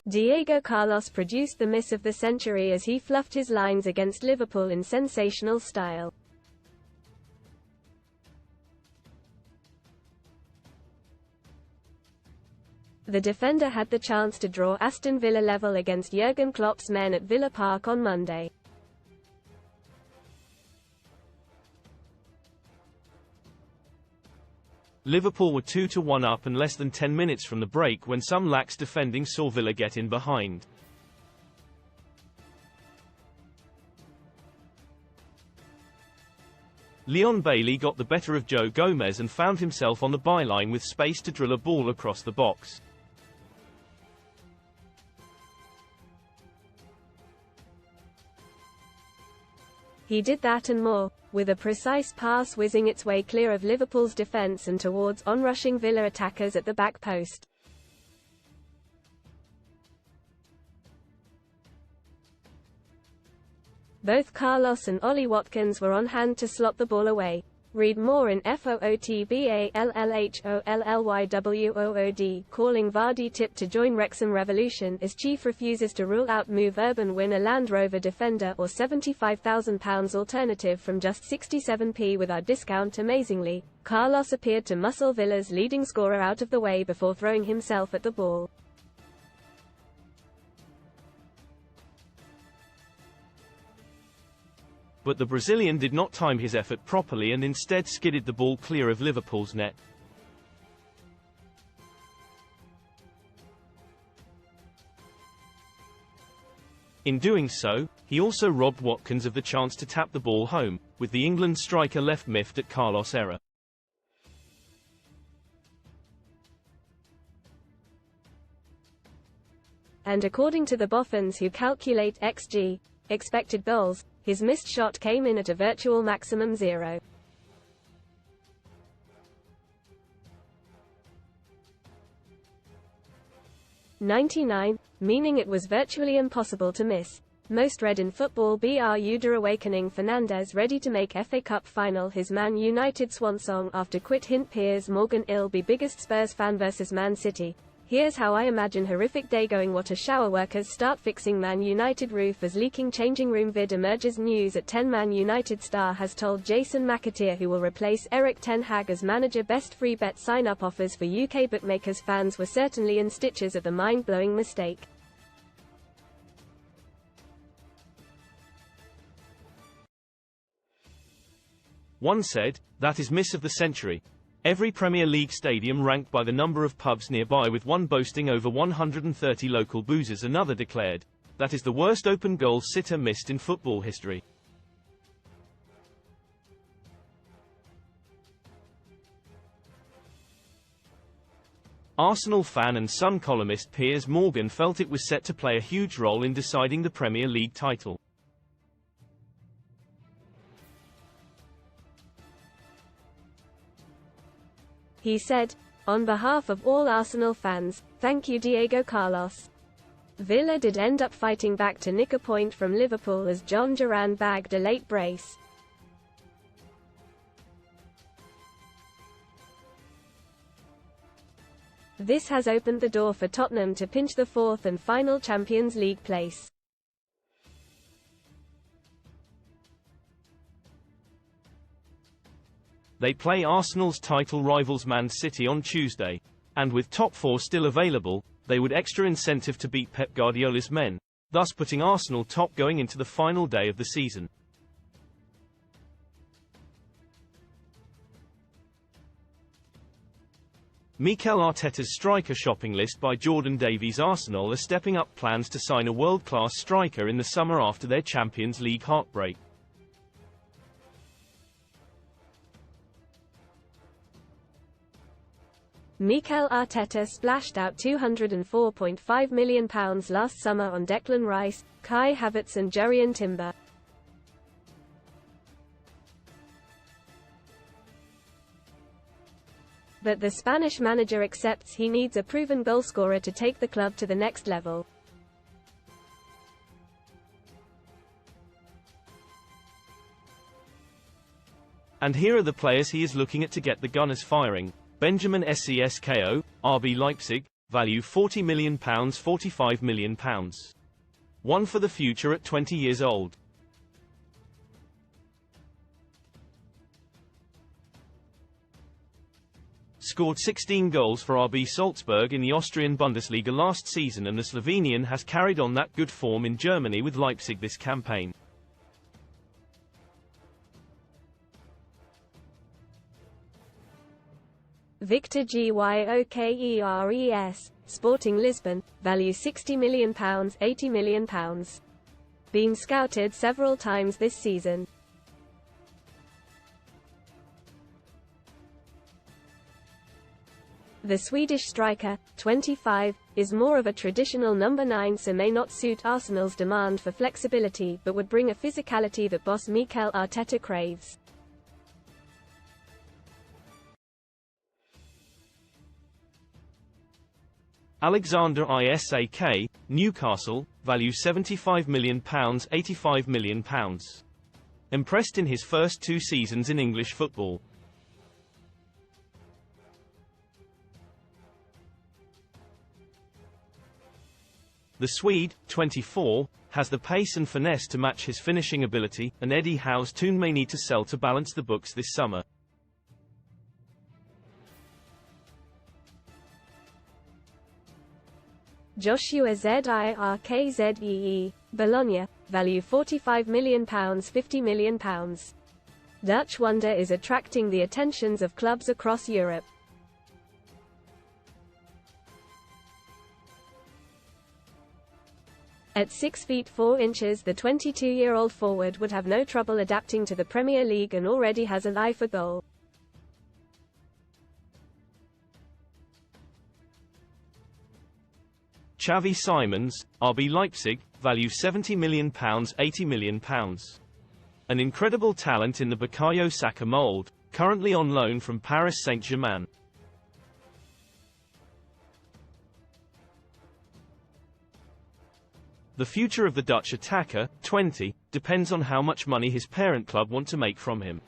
Diego Carlos produced the miss of the century as he fluffed his lines against Liverpool in sensational style. The defender had the chance to draw Aston Villa level against Jurgen Klopp's men at Villa Park on Monday. Liverpool were 2-1 up and less than 10 minutes from the break when some lax defending saw Villa get in behind. Leon Bailey got the better of Joe Gomez and found himself on the byline with space to drill a ball across the box. He did that and more, with a precise pass whizzing its way clear of Liverpool's defence and towards onrushing Villa attackers at the back post. Both Carlos and Ollie Watkins were on hand to slot the ball away. Read more in FOOTBALLHOLLYWOOD. Calling Vardy tip to join Wrexham Revolution as Chief refuses to rule out move Urban winner Land Rover defender or £75,000 alternative from just 67p with our discount. Amazingly, Carlos appeared to muscle Villa's leading scorer out of the way before throwing himself at the ball. But the Brazilian did not time his effort properly and instead skidded the ball clear of Liverpool's net. In doing so, he also robbed Watkins of the chance to tap the ball home, with the England striker left miffed at Carlos' error. And according to the boffins who calculate XG, expected goals, his missed shot came in at a virtual maximum 0.99, meaning it was virtually impossible to miss. Most read in football Br Uder awakening Fernandes ready to make FA Cup final his Man United swan song after quit hint Piers Morgan ill be biggest Spurs fan versus Man City. Here's how I imagine horrific day going. Water shower workers start fixing Man United roof as leaking changing room vid emerges. News at 10 Man United star has told Jason McAteer who will replace Eric Ten Hag as manager. Best free bet sign-up offers for UK bookmakers. Fans were certainly in stitches at the mind-blowing mistake. One said, "That is miss of the century." Every Premier League stadium ranked by the number of pubs nearby, with one boasting over 130 local boozers. Another declared, "That is the worst open goal sitter missed in football history." Arsenal fan and Sun columnist Piers Morgan felt it was set to play a huge role in deciding the Premier League title. He said, "On behalf of all Arsenal fans, thank you Diego Carlos." Villa did end up fighting back to nick a point from Liverpool as John Duran bagged a late brace. This has opened the door for Tottenham to pinch the fourth and final Champions League place. They play Arsenal's title rivals Man City on Tuesday, and with top four still available, they would extra incentive to beat Pep Guardiola's men, thus putting Arsenal top going into the final day of the season. Mikel Arteta's striker shopping list by Jordan Davies. Arsenal are stepping up plans to sign a world-class striker in the summer after their Champions League heartbreak. Mikel Arteta splashed out £204.5 million last summer on Declan Rice, Kai Havertz and Jurrien Timber. But the Spanish manager accepts he needs a proven goalscorer to take the club to the next level. And here are the players he is looking at to get the Gunners firing: Benjamin Sesko, RB Leipzig; value £40 million, £45 million. One for the future at 20 years old. Scored 16 goals for RB Salzburg in the Austrian Bundesliga last season, and the Slovenian has carried on that good form in Germany with Leipzig this campaign. Victor Gyökeres, Sporting Lisbon, value £60 million, £80 million. Been scouted several times this season. The Swedish striker, 25, is more of a traditional number 9, so may not suit Arsenal's demand for flexibility, but would bring a physicality that boss Mikel Arteta craves. Alexander Isak, Newcastle, value £75 million, £85 million. Impressed in his first 2 seasons in English football. The Swede, 24, has the pace and finesse to match his finishing ability, and Eddie Howe's tune may need to sell to balance the books this summer. Joshua Zirkzee, Bologna, value £45 million, £50 million. Dutch wonder is attracting the attentions of clubs across Europe. At 6 feet 4 inches, the 22-year-old forward would have no trouble adapting to the Premier League and already has an eye for goal. Xavi Simons, RB Leipzig, value £70 million, £80 million. An incredible talent in the Bukayo Saka mould, currently on loan from Paris Saint-Germain. The future of the Dutch attacker, 20, depends on how much money his parent club want to make from him.